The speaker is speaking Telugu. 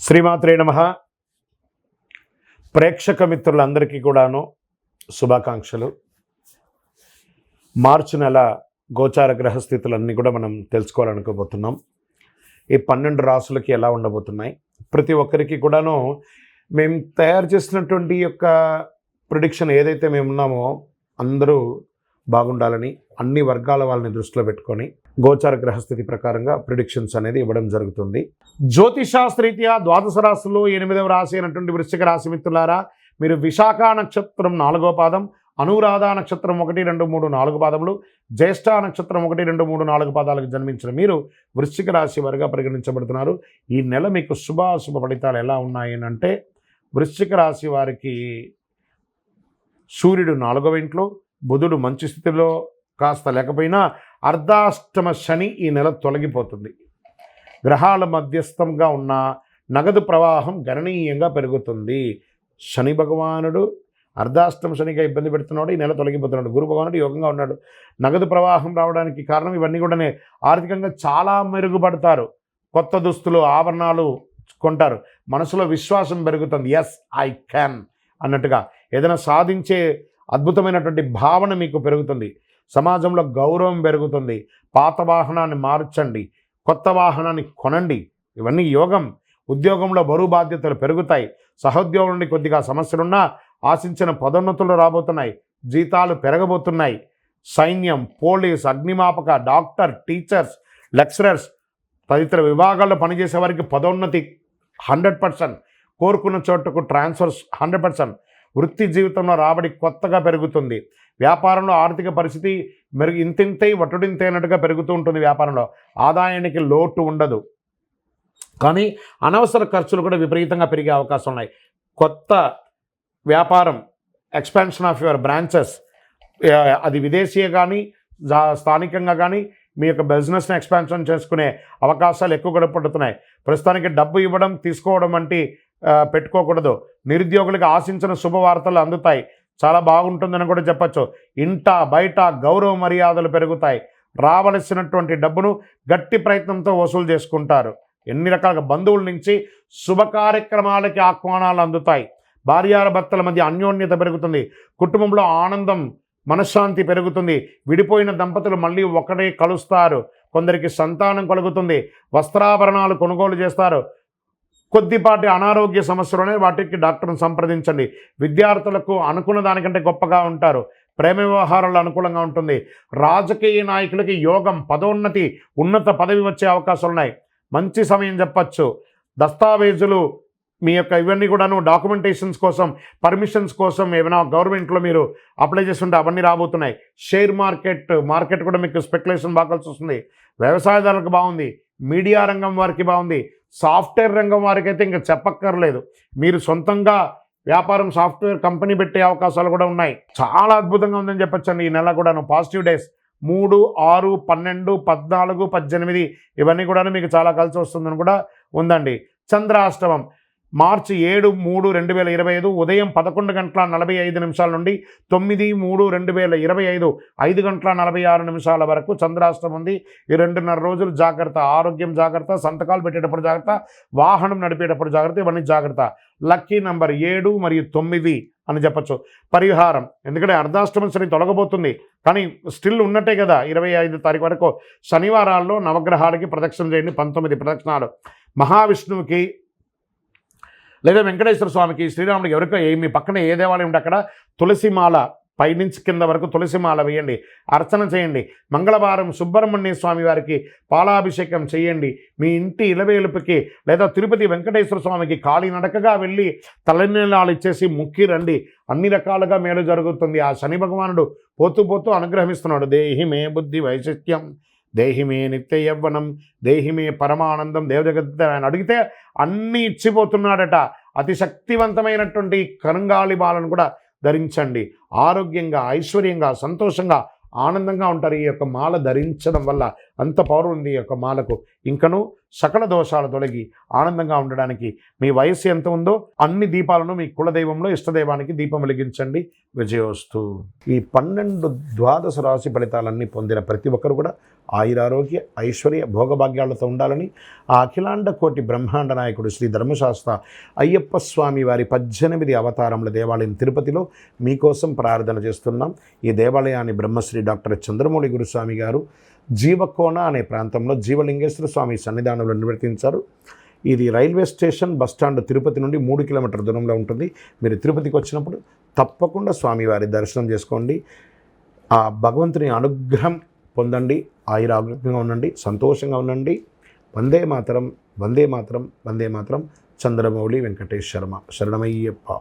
శ్రీమాత్రే నమః. ప్రేక్షక మిత్రులందరికీ కూడాను శుభాకాంక్షలు. మార్చి నెల గోచార గ్రహస్థితులన్నీ కూడా మనం తెలుసుకోవాలనుకోబోతున్నాం. ఈ 12 రాసులకి ఎలా ఉండబోతున్నాయి, ప్రతి ఒక్కరికి కూడాను మేము తయారు చేసినటువంటి యొక్క ప్రిడిక్షన్ ఏదైతే మేము ఉన్నామో అందరూ బాగుండాలని అన్ని వర్గాల వాళ్ళని దృష్టిలో పెట్టుకొని గోచార గ్రహస్థితి ప్రకారంగా ప్రిడిక్షన్స్ అనేది ఇవ్వడం జరుగుతుంది. జ్యోతిషాస్త్రీత్యా ద్వాదశ రాశుల్లో 8వ రాశి అయినటువంటి వృశ్చిక రాశి మిత్రులారా, మీరు విశాఖ నక్షత్రం 4వ పాదం, అనురాధ నక్షత్రం 1, 2, 3, 4 పాదములు, జ్యేష్ఠ నక్షత్రం 1, 2, 3, 4 పాదాలకు జన్మించిన మీరు వృశ్చిక రాశి వారిగా పరిగణించబడుతున్నారు. ఈ నెల మీకు శుభాశుభ ఫలితాలు ఎలా ఉన్నాయి అంటే, వృశ్చిక రాశి వారికి సూర్యుడు 4వ ఇంట్లో, బుధుడు మంచి స్థితిలో కాస్త లేకపోయినా అర్ధాష్టమ శని ఈ నెల తొలగిపోతుంది. గ్రహాల మధ్యస్థంగా ఉన్న నగదు ప్రవాహం గణనీయంగా పెరుగుతుంది. శని భగవానుడు అర్ధాష్టమ శనిగా ఇబ్బంది పెడుతున్నాడు, ఈ నెల తొలగిపోతున్నాడు. గురు భగవానుడు యోగంగా ఉన్నాడు. నగదు ప్రవాహం రావడానికి కారణం ఇవన్నీ కూడా ఆర్థికంగా చాలా మెరుగుపడతారు. కొత్త దుస్తులు, ఆభరణాలు కొంటారు. మనసులో విశ్వాసం పెరుగుతుంది. ఎస్ ఐ క్యాన్ అన్నట్టుగా ఏదైనా సాధించే అద్భుతమైనటువంటి భావన మీకు పెరుగుతుంది. సమాజంలో గౌరవం పెరుగుతుంది. పాత వాహనాన్ని మార్చండి, కొత్త వాహనాన్ని కొనండి. ఇవన్నీ యోగం. ఉద్యోగంలో బరువు బాధ్యతలు పెరుగుతాయి. సహోద్యోగుల నుండి కొద్దిగా సమస్యలున్నా ఆశించిన పదోన్నతులు రాబోతున్నాయి. జీతాలు పెరగబోతున్నాయి. సైన్యం, పోలీస్, అగ్నిమాపక, డాక్టర్, టీచర్స్, లెక్చరర్స్ తదితర విభాగాల్లో పనిచేసే వారికి పదోన్నతి 100%, కోరుకున్న చోటుకు ట్రాన్స్ఫర్స్ 100%. వృత్తి జీవితంలో రాబడి కొత్తగా పెరుగుతుంది. వ్యాపారంలో ఆర్థిక పరిస్థితి ఇంతింతై వటుడింతైనట్టుగా పెరుగుతూ ఉంటుంది. వ్యాపారంలో ఆదాయానికి లోటు ఉండదు, కానీ అనవసర ఖర్చులు కూడా విపరీతంగా పెరిగే అవకాశం ఉన్నాయి. కొత్త వ్యాపారం, ఎక్స్పాన్షన్ ఆఫ్ యువర్ బ్రాంచెస్, అది విదేశీయ కానీ స్థానికంగా కానీ మీ యొక్క బిజినెస్ని ఎక్స్పాన్షన్ చేసుకునే అవకాశాలు ఎక్కువ గడపడుతున్నాయి. ప్రస్తుతానికి డబ్బు ఇవ్వడం తీసుకోవడం వంటి పెట్టుకోకూడదు. నిరుద్యోగులకు ఆశించిన శుభవార్తలు అందుతాయి. చాలా బాగుంటుందని కూడా చెప్పచ్చు. ఇంట బయట గౌరవ మర్యాదలు పెరుగుతాయి. రావలసినటువంటి డబ్బును గట్టి ప్రయత్నంతో వసూలు చేసుకుంటారు. ఎన్ని రకాల బంధువుల నుంచి శుభ కార్యక్రమాలకి ఆహ్వానాలు అందుతాయి. భార్యాభర్తల మధ్య అన్యోన్యత పెరుగుతుంది. కుటుంబంలో ఆనందం, మనశ్శాంతి పెరుగుతుంది. విడిపోయిన దంపతులు మళ్ళీ ఒకటే కలుస్తారు. కొందరికి సంతానం కలుగుతుంది. వస్త్రాభరణాలు కొనుగోలు చేస్తారు. కొద్దిపాటి అనారోగ్య సమస్యలునే వాటికి డాక్టర్ని సంప్రదించండి. విద్యార్థులకు అనుకున్న దానికంటే గొప్పగా ఉంటారు. ప్రేమ వ్యవహారాలు అనుకూలంగా ఉంటుంది. రాజకీయ నాయకులకి యోగం, పదోన్నతి, ఉన్నత పదవి వచ్చే అవకాశాలు ఉన్నాయి. మంచి సమయం చెప్పచ్చు. దస్తావేజులు మీ యొక్క ఇవన్నీ కూడాను డాక్యుమెంటేషన్స్ కోసం, పర్మిషన్స్ కోసం ఏమైనా గవర్నమెంట్లో మీరు అప్లై చేస్తుంటే అవన్నీ రాబోతున్నాయి. షేర్ మార్కెట్ కూడా మీకు స్పెక్యులేషన్ బాగా కలిసి వస్తుంది. వ్యవసాయదారులకు బాగుంది. మీడియా రంగం వారికి బాగుంది. సాఫ్ట్వేర్ రంగం వారికి అయితే ఇంకా చెప్పక్కర్లేదు. మీరు సొంతంగా వ్యాపారం, సాఫ్ట్వేర్ కంపెనీ పెట్టే అవకాశాలు కూడా ఉన్నాయి. చాలా అద్భుతంగా ఉందని చెప్పచ్చండి. ఈ నెల కూడాను పాజిటివ్ డేస్ 3, 6, 12, 14, 18 ఇవన్నీ కూడా మీకు చాలా కలిసి వస్తుందని కూడా ఉందండి. చంద్రాష్టమం మార్చి 7, 3, 2025 ఉదయం 11:45 నుండి 9, 3, 2025 5:46 వరకు చంద్రాష్టమం ఉంది. ఈ 2.5 రోజులు జాగ్రత్త. ఆరోగ్యం జాగ్రత్త, సంతకాలు పెట్టేటప్పుడు జాగ్రత్త, వాహనం నడిపేటప్పుడు జాగ్రత్త, ఇవన్నీ జాగ్రత్త. లక్కీ నంబర్ 7 మరియు 9 అని చెప్పచ్చు. పరిహారం, ఎందుకంటే అర్ధాష్టమ శని తొలగబోతుంది, కానీ స్టిల్ ఉన్నట్టే కదా 25 తారీఖు వరకు. శనివారాల్లో నవగ్రహాలకి ప్రదక్షిణ చేయండి, 19 ప్రదక్షిణాలు. మహావిష్ణువుకి లేదా వెంకటేశ్వర స్వామికి, శ్రీరాముడికి, ఎవరికో మీ పక్కన ఏ దేవాలయం ఉంటే అక్కడ తులసిమాల పైనుంచి కింద వరకు తులసిమాల వేయండి, అర్చన చేయండి. మంగళవారం సుబ్రహ్మణ్య స్వామి వారికి పాలాభిషేకం చేయండి. మీ ఇంటి ఇలవేలుపుకి లేదా తిరుపతి వెంకటేశ్వర స్వామికి కాలినడకగా వెళ్ళి తలనీలాలు ఇచ్చేసి ముక్కి రండి. అన్ని రకాలుగా మేలు జరుగుతుంది. ఆ శని భగవానుడు పోతూ పోతూ అనుగ్రహిస్తున్నాడు. దేహి మే బుద్ధి వైశిష్ట్యం, దేహిమే నిత్య యవ్వనం, దేహిమే పరమానందం. దేవజగత్ ఆయన అడిగితే అన్నీ ఇచ్చిపోతున్నాడట. అతి శక్తివంతమైనటువంటి కరంగాళి బాలను కూడా ధరించండి. ఆరోగ్యంగా, ఐశ్వర్యంగా, సంతోషంగా, ఆనందంగా ఉంటారు ఈ యొక్క మాల ధరించడం వల్ల అంత పవర్ ఉంది ఈ యొక్క మాలకు. ఇంకను సకల దోషాలు తొలగి ఆనందంగా ఉండడానికి మీ వయస్సు ఎంత ఉందో అన్ని దీపాలను మీ కులదైవంలో ఇష్టదైవానికి దీపం వెలిగించండి. విజయోస్తు. ఈ 12 రాశి ఫలితాలన్నీ పొందిన ప్రతి ఒక్కరు కూడా ఆయురారోగ్య ఐశ్వర్య భోగభాగ్యాలతో ఉండాలని ఆ అఖిలాండ కోటి బ్రహ్మాండ నాయకుడు శ్రీ ధర్మశాస్త్ర అయ్యప్ప స్వామి వారి 18 అవతారముల దేవాలయం తిరుపతిలో మీకోసం ప్రార్థన చేస్తున్నాం. ఈ దేవాలయాన్ని బ్రహ్మశ్రీ డాక్టర్ చంద్రమౌళి గురుస్వామి గారు జీవకోన అనే ప్రాంతంలో జీవలింగేశ్వర స్వామి సన్నిధానంలో నిర్వర్తించారు. ఇది రైల్వే స్టేషన్ బస్టాండ్ తిరుపతి నుండి 3 కిలోమీటర్ల దూరంలో ఉంటుంది. మీరు తిరుపతికి వచ్చినప్పుడు తప్పకుండా స్వామివారి దర్శనం చేసుకోండి. ఆ భగవంతుని అనుగ్రహం పొందండి. ఆయురారోగ్యంగా ఉండండి, సంతోషంగా ఉండండి. వందే మాతరం, వందే మాతరం, వందే మాతరం. చంద్రమౌళి వెంకటేష్ శర్మ. శరణమయ్యప్ప.